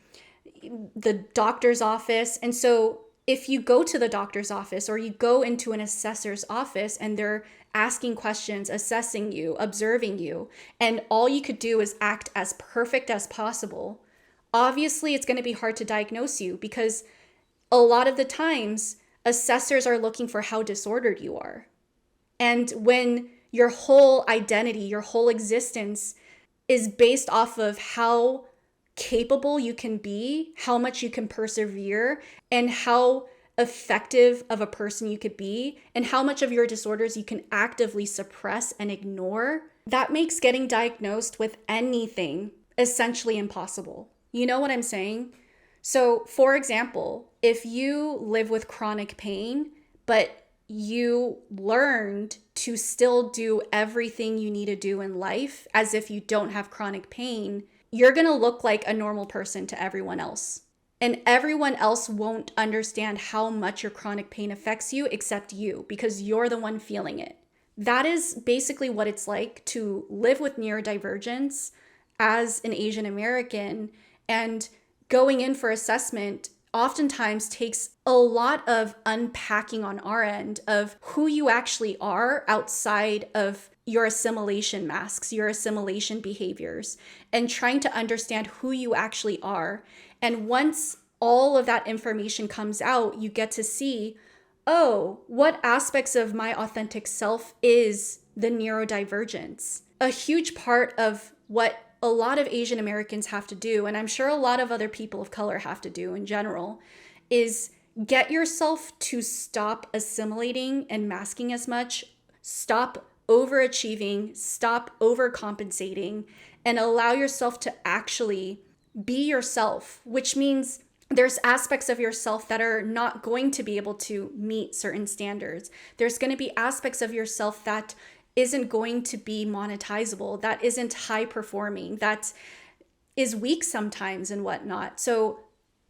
the doctor's office. And so if you go to the doctor's office or you go into an assessor's office and they're asking questions, assessing you, observing you, and all you could do is act as perfect as possible, obviously it's going to be hard to diagnose you because a lot of the times assessors are looking for how disordered you are. And when your whole identity, your whole existence is based off of how capable you can be, how much you can persevere, and how effective of a person you could be, and how much of your disorders you can actively suppress and ignore, that makes getting diagnosed with anything essentially impossible. You know what I'm saying? So, for example, if you live with chronic pain, but you learned to still do everything you need to do in life as if you don't have chronic pain, you're going to look like a normal person to everyone else. And everyone else won't understand how much your chronic pain affects you except you, because you're the one feeling it. That is basically what it's like to live with neurodivergence as an Asian American. And going in for assessment oftentimes takes a lot of unpacking on our end of who you actually are outside of your assimilation masks, your assimilation behaviors, and trying to understand who you actually are. And once all of that information comes out, you get to see, oh, what aspects of my authentic self is the neurodivergence? A huge part of what a lot of Asian Americans have to do, and I'm sure a lot of other people of color have to do in general, is get yourself to stop assimilating and masking as much, stop overachieving, stop overcompensating, and allow yourself to actually be yourself, which means There's aspects of yourself that are not going to be able to meet certain standards. There's going to be aspects of yourself that isn't going to be monetizable, that isn't high performing, that is weak sometimes and whatnot. So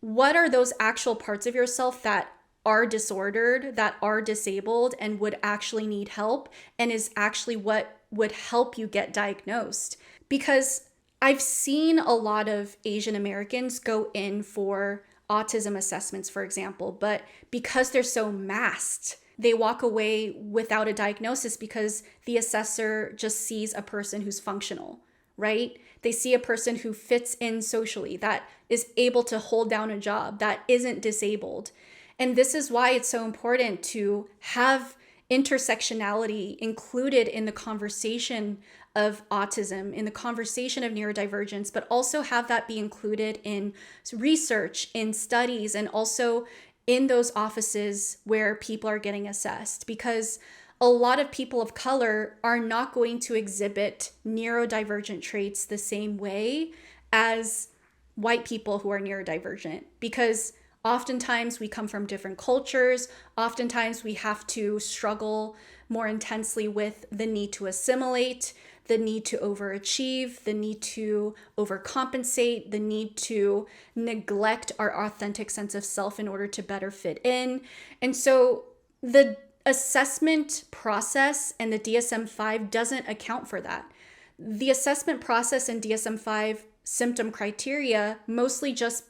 what are those actual parts of yourself that are disordered, that are disabled, and would actually need help, and is actually what would help you get diagnosed? Because I've seen a lot of Asian Americans go in for autism assessments, for example, but because they're so masked, they walk away without a diagnosis because the assessor just sees a person who's functional, right? They see a person who fits in socially, that is able to hold down a job, that isn't disabled. And this is why it's so important to have intersectionality included in the conversation of autism, in the conversation of neurodivergence, but also have that be included in research, in studies, and also in those offices where people are getting assessed. Because a lot of people of color are not going to exhibit neurodivergent traits the same way as white people who are neurodivergent, because oftentimes we come from different cultures. Oftentimes we have to struggle more intensely with the need to assimilate, the need to overachieve, the need to overcompensate, the need to neglect our authentic sense of self in order to better fit in. And so the assessment process and the DSM-5 doesn't account for that. The assessment process in DSM-5 symptom criteria mostly just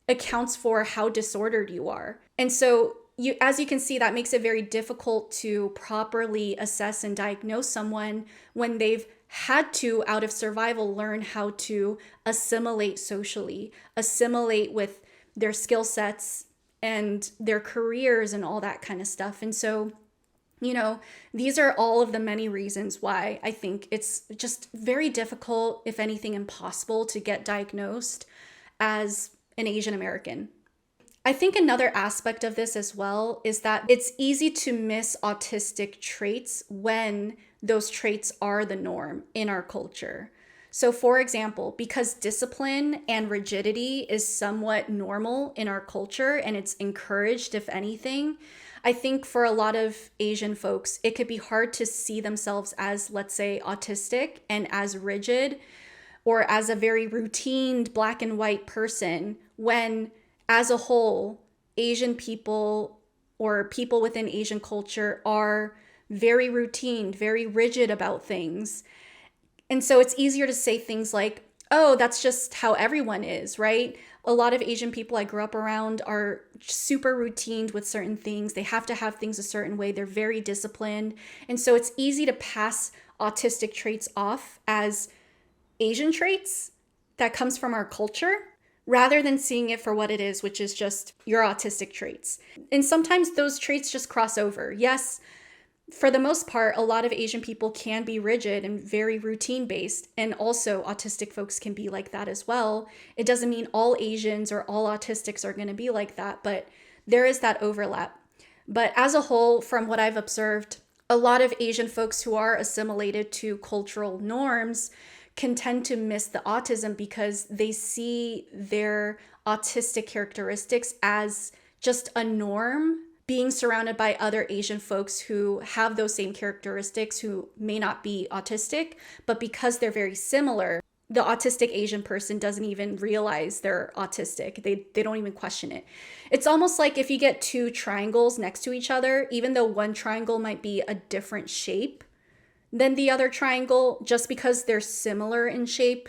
accounts for how disordered you are. And so as you can see, that makes it very difficult to properly assess and diagnose someone when they've had to, out of survival, learn how to assimilate socially, assimilate with their skill sets and their careers and all that kind of stuff. And so, these are all of the many reasons why I think it's just very difficult, if anything impossible, to get diagnosed as an Asian American. I think another aspect of this as well is that it's easy to miss autistic traits when those traits are the norm in our culture. So for example, because discipline and rigidity is somewhat normal in our culture and it's encouraged, if anything, I think for a lot of Asian folks, it could be hard to see themselves as, let's say, autistic and as rigid or as a very routine black and white person when, as a whole, Asian people or people within Asian culture are very routine, very rigid about things. And so it's easier to say things like, oh, that's just how everyone is, right? A lot of Asian people I grew up around are super routine with certain things. They have to have things a certain way. They're very disciplined. And so it's easy to pass autistic traits off as Asian traits that comes from our culture, rather than seeing it for what it is, which is just your autistic traits. And sometimes those traits just cross over. Yes, for the most part, a lot of Asian people can be rigid and very routine based, and also autistic folks can be like that as well. It doesn't mean all Asians or all autistics are going to be like that, but there is that overlap. But as a whole, from what I've observed, a lot of Asian folks who are assimilated to cultural norms can tend to miss the autism because they see their autistic characteristics as just a norm, being surrounded by other Asian folks who have those same characteristics who may not be autistic, but because they're very similar, the autistic Asian person doesn't even realize they're autistic. They don't even question it. It's almost like if you get two triangles next to each other, even though one triangle might be a different shape than the other triangle, just because they're similar in shape,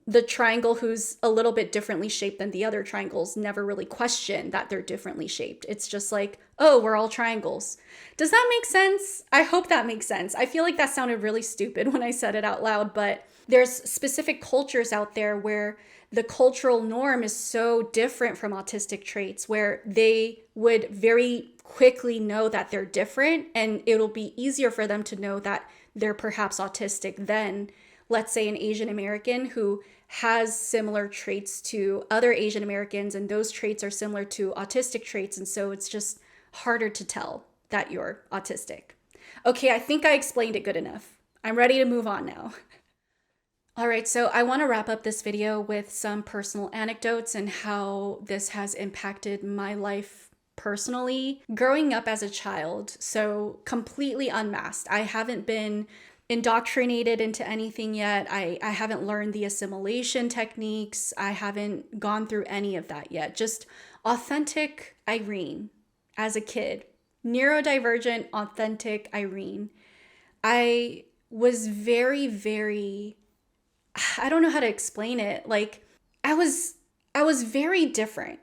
the triangle who's a little bit differently shaped than the other triangles never really question that they're differently shaped. It's just like, oh, we're all triangles. Does that make sense? I hope that makes sense. I feel like that sounded really stupid when I said it out loud, but there's specific cultures out there where the cultural norm is so different from autistic traits, where they would very quickly know that they're different, and it'll be easier for them to know that they're perhaps autistic than, let's say, an Asian American who has similar traits to other Asian Americans, and those traits are similar to autistic traits, and so it's just harder to tell that you're autistic. Okay, I think I explained it good enough. I'm ready to move on now. All right, so I want to wrap up this video with some personal anecdotes and how this has impacted my life personally. Growing up as a child, so completely unmasked. I haven't been indoctrinated into anything yet. I haven't learned the assimilation techniques. I haven't gone through any of that yet. Just authentic Irene as a kid. Neurodivergent, authentic Irene. I was very, I don't know how to explain it. Like I was very different.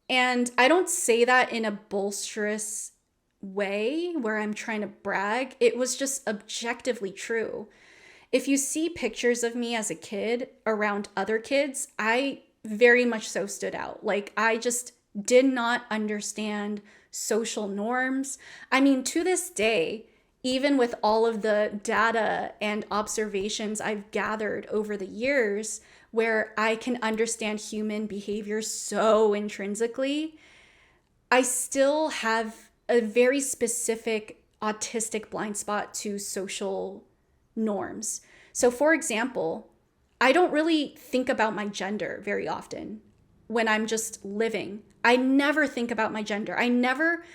And I don't say that in a bolsterous way where I'm trying to brag. It was just objectively true. If you see pictures of me as a kid around other kids, I very much so stood out. Like I just did not understand social norms. I mean, to this day, even with all of the data and observations I've gathered over the years, where I can understand human behavior so intrinsically, I still have a very specific autistic blind spot to social norms. So, for example, I don't really think about my gender very often when I'm just living. I never think about my gender. I never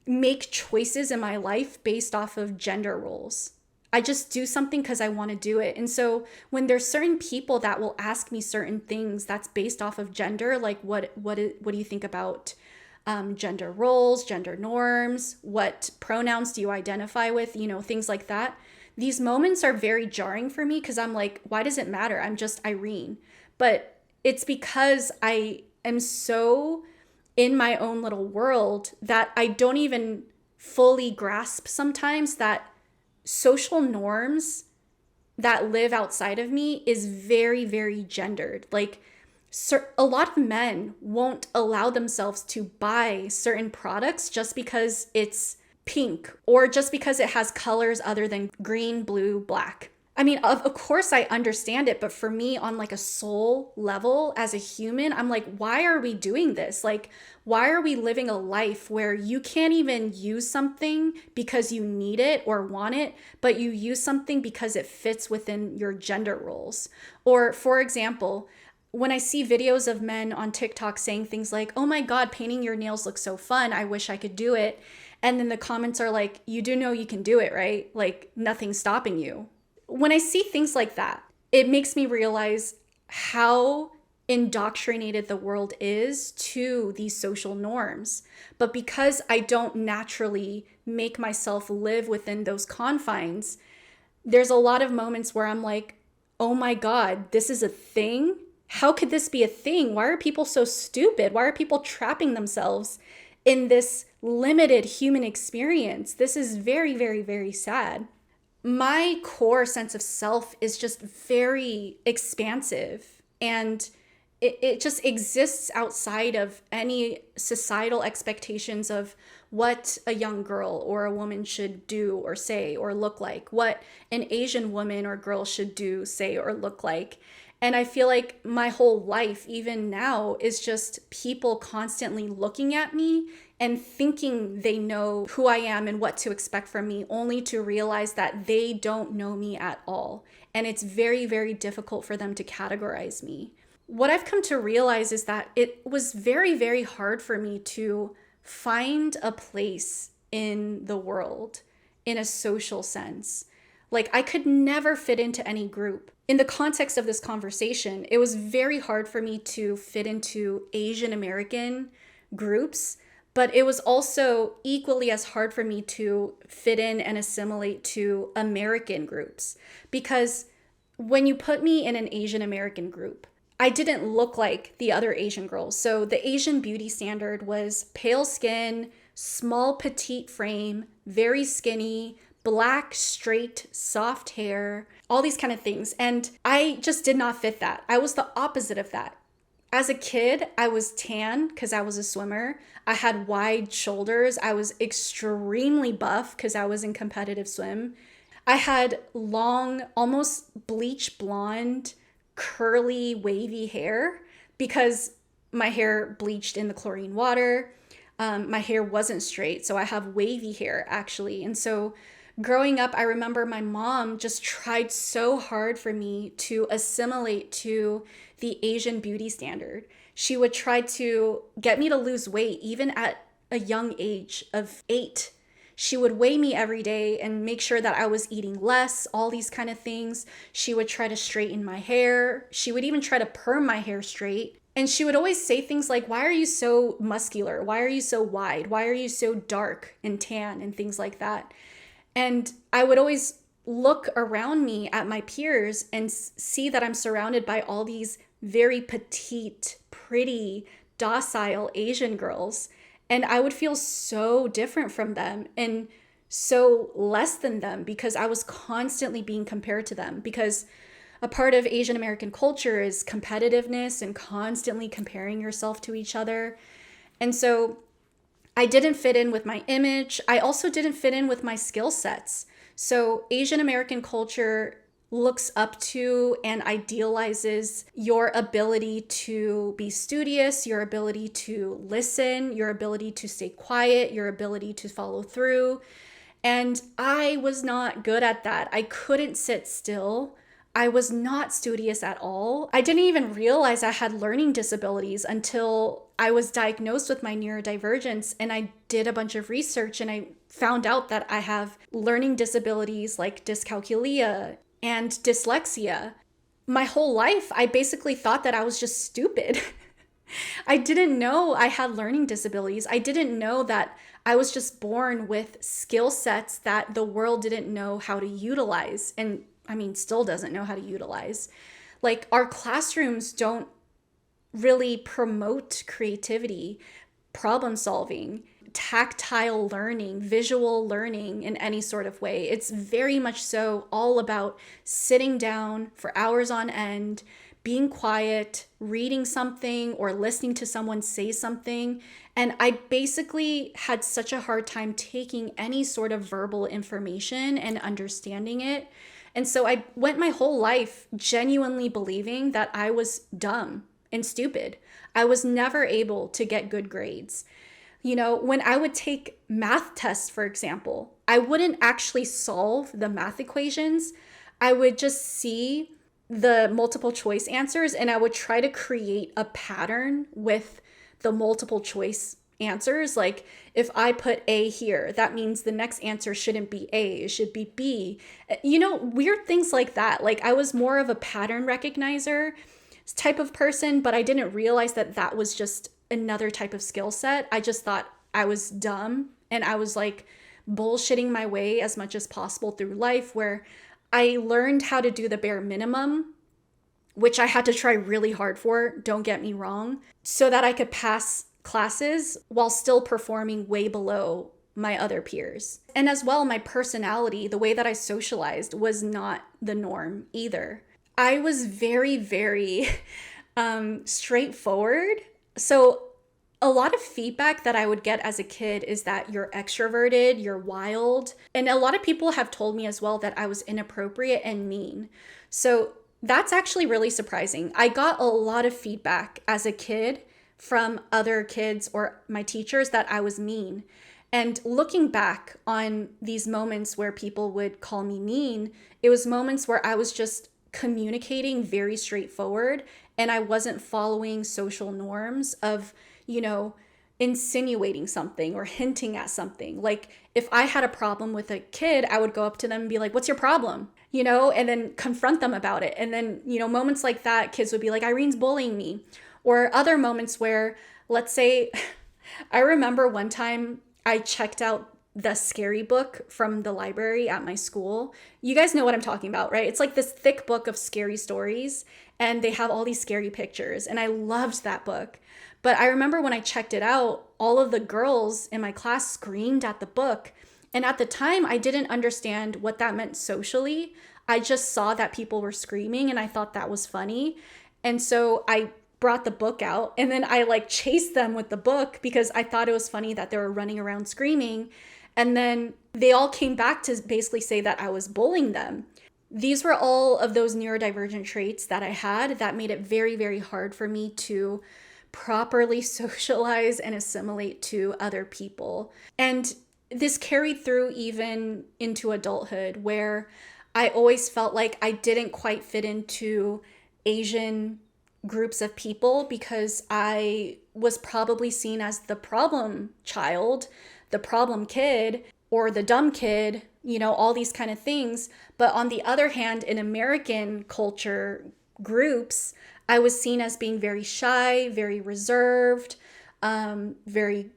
make choices in my life based off of gender roles. I just do something because I want to do it. And so when there's certain people that will ask me certain things that's based off of gender, like what do you think about gender roles, gender norms, what pronouns do you identify with, things like that. These moments are very jarring for me because I'm like, why does it matter? I'm just Irene. But it's because I am so in my own little world that I don't even fully grasp sometimes that social norms that live outside of me is very gendered. Like a lot of men won't allow themselves to buy certain products just because it's pink or just because it has colors other than green, blue, black. I mean, of course I understand it, but for me on like a soul level as a human, I'm like, why are we doing this? Like, why are we living a life where you can't even use something because you need it or want it, but you use something because it fits within your gender roles? Or for example, when I see videos of men on TikTok saying things like, oh my God, painting your nails looks so fun. I wish I could do it. And then the comments are like, you do know you can do it, right? Like nothing's stopping you. When I see things like that, it makes me realize how indoctrinated the world is to these social norms. But because I don't naturally make myself live within those confines, there's a lot of moments where I'm like, oh my God, this is a thing? How could this be a thing? Why are people so stupid? Why are people trapping themselves in this limited human experience? This is very sad. My core sense of self is just very expansive, and it just exists outside of any societal expectations of what a young girl or a woman should do or say or look like, what an Asian woman or girl should do, say, or look like. And I feel like my whole life, even now, is just people constantly looking at me and thinking they know who I am and what to expect from me, only to realize that they don't know me at all. And it's very difficult for them to categorize me. What I've come to realize is that it was very hard for me to find a place in the world in a social sense. Like I could never fit into any group. In the context of this conversation, it was very hard for me to fit into Asian American groups, but it was also equally as hard for me to fit in and assimilate to American groups. Because when you put me in an Asian American group, I didn't look like the other Asian girls. So the Asian beauty standard was pale skin, small petite frame, very skinny, black, straight, soft hair, all these kind of things. And I just did not fit that. I was the opposite of that. As a kid, I was tan because I was a swimmer. I had wide shoulders. I was extremely buff because I was in competitive swim. I had long, almost bleach blonde, curly, wavy hair because my hair bleached in the chlorine water. My hair wasn't straight, so I have wavy hair actually. And so Growing up, I remember my mom just tried so hard for me to assimilate to the Asian beauty standard. She would try to get me to lose weight even at a young age of 8. She would weigh me every day and make sure that I was eating less, all these kind of things. She would try to straighten my hair. She would even try to perm my hair straight. And she would always say things like, why are you so muscular? Why are you so wide? Why are you so dark and tan and things like that? And I would always look around me at my peers and see that I'm surrounded by all these very petite, pretty, docile Asian girls. And I would feel so different from them and so less than them because I was constantly being compared to them. Because a part of Asian American culture is competitiveness and constantly comparing yourself to each other. And so I didn't fit in with my image. I also didn't fit in with my skill sets. So Asian American culture looks up to and idealizes your ability to be studious, your ability to listen, your ability to stay quiet, your ability to follow through. And I was not good at that. I couldn't sit still. I was not studious at all. I didn't even realize I had learning disabilities until I was diagnosed with my neurodivergence, and I did a bunch of research and I found out that I have learning disabilities like dyscalculia and dyslexia. My whole life, I basically thought that I was just stupid. I didn't know I had learning disabilities. I didn't know that I was just born with skill sets that the world didn't know how to utilize. And still doesn't know how to utilize. Like, our classrooms don't really promote creativity, problem solving, tactile learning, visual learning in any sort of way. It's very much so all about sitting down for hours on end, being quiet, reading something or listening to someone say something. And I basically had such a hard time taking any sort of verbal information and understanding it. And so I went my whole life genuinely believing that I was dumb and stupid. I was never able to get good grades. When I would take math tests, for example, I wouldn't actually solve the math equations. I would just see the multiple choice answers and I would try to create a pattern with the multiple choice answers. Like, if I put A here, that means the next answer shouldn't be A, it should be B. Weird things like that. Like, I was more of a pattern recognizer type of person, but I didn't realize that that was just another type of skill set. I just thought I was dumb and I was like bullshitting my way as much as possible through life, where I learned how to do the bare minimum, which I had to try really hard for, don't get me wrong, so that I could pass classes while still performing way below my other peers. And as well, my personality, the way that I socialized, was not the norm either. I was very, very straightforward. So a lot of feedback that I would get as a kid is that you're extroverted, you're wild. And a lot of people have told me as well that I was inappropriate and mean. So that's actually really surprising. I got a lot of feedback as a kid from other kids or my teachers that I was mean. And looking back on these moments where people would call me mean, it was moments where I was just communicating very straightforward and I wasn't following social norms of, insinuating something or hinting at something. Like, if I had a problem with a kid, I would go up to them and be like, what's your problem? And then confront them about it. And then, moments like that, kids would be like, Irene's bullying me. Or other moments where, let's say, I remember one time I checked out the scary book from the library at my school. You guys know what I'm talking about, right? It's like this thick book of scary stories, and they have all these scary pictures. And I loved that book. But I remember when I checked it out, all of the girls in my class screamed at the book. And at the time, I didn't understand what that meant socially. I just saw that people were screaming and I thought that was funny. And so I brought the book out and then I chased them with the book because I thought it was funny that they were running around screaming. And then they all came back to basically say that I was bullying them. These were all of those neurodivergent traits that I had that made it very, very hard for me to properly socialize and assimilate to other people. And this carried through even into adulthood, where I always felt like I didn't quite fit into Asian groups of people because I was probably seen as the problem child, the problem kid, or the dumb kid, all these kind of things. But on the other hand, in American culture groups, I was seen as being very shy, very reserved, very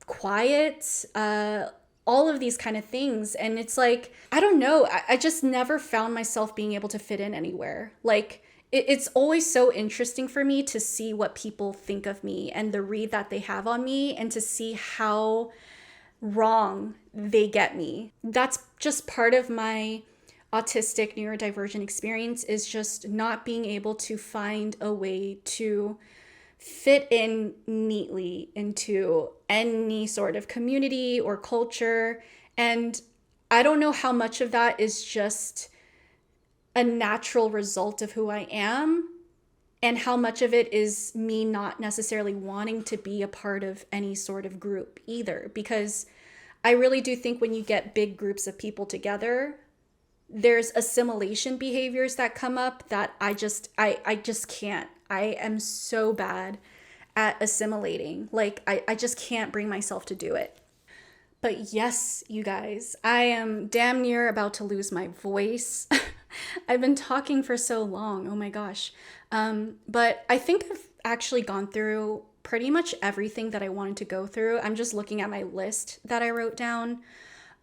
quiet, all of these kind of things. And it's like, I don't know, I just never found myself being able to fit in anywhere. Like, it's always so interesting for me to see what people think of me and the read that they have on me, and to see how wrong they get me. That's just part of my autistic neurodivergent experience, is just not being able to find a way to fit in neatly into any sort of community or culture. And I don't know how much of that is just a natural result of who I am, and how much of it is me not necessarily wanting to be a part of any sort of group either. Because I really do think when you get big groups of people together, there's assimilation behaviors that come up that I just can't. I am so bad at assimilating. Like, I just can't bring myself to do it. But yes, you guys, I am damn near about to lose my voice. I've been talking for so long. Oh my gosh. But I think I've actually gone through pretty much everything that I wanted to go through. I'm just looking at my list that I wrote down.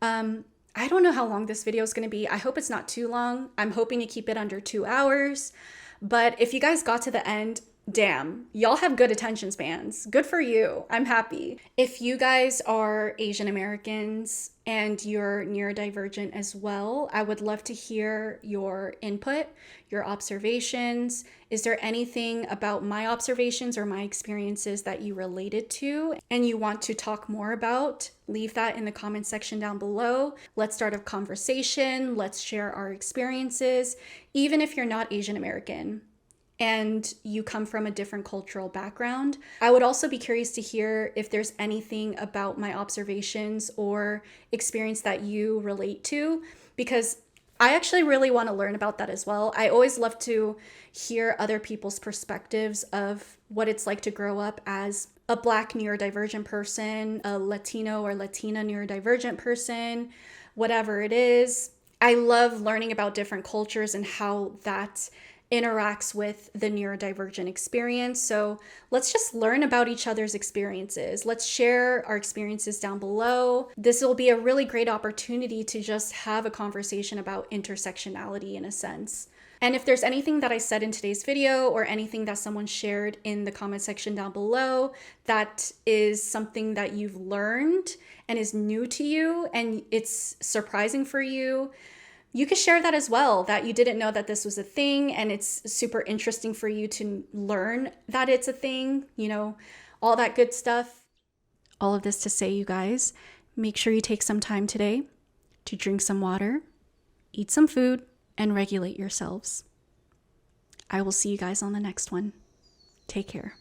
I don't know how long this video is going to be. I hope it's not too long. I'm hoping to keep it under 2 hours. But if you guys got to the end, damn, y'all have good attention spans. Good for you. I'm happy. If you guys are Asian Americans and you're neurodivergent as well, I would love to hear your input, your observations. Is there anything about my observations or my experiences that you related to and you want to talk more about? Leave that in the comment section down below. Let's start a conversation. Let's share our experiences, even if you're not Asian American and you come from a different cultural background. I would also be curious to hear if there's anything about my observations or experience that you relate to, because I actually really want to learn about that as well. I always love to hear other people's perspectives of what it's like to grow up as a Black neurodivergent person, a Latino or Latina neurodivergent person, whatever it is. I love learning about different cultures and how that interacts with the neurodivergent experience. So let's just learn about each other's experiences. Let's share our experiences down below. This will be a really great opportunity to just have a conversation about intersectionality in a sense. And if there's anything that I said in today's video or anything that someone shared in the comment section down below that is something that you've learned and is new to you and it's surprising for you, you could share that as well, that you didn't know that this was a thing and it's super interesting for you to learn that it's a thing, all that good stuff. All of this to say, you guys, make sure you take some time today to drink some water, eat some food, and regulate yourselves. I will see you guys on the next one. Take care.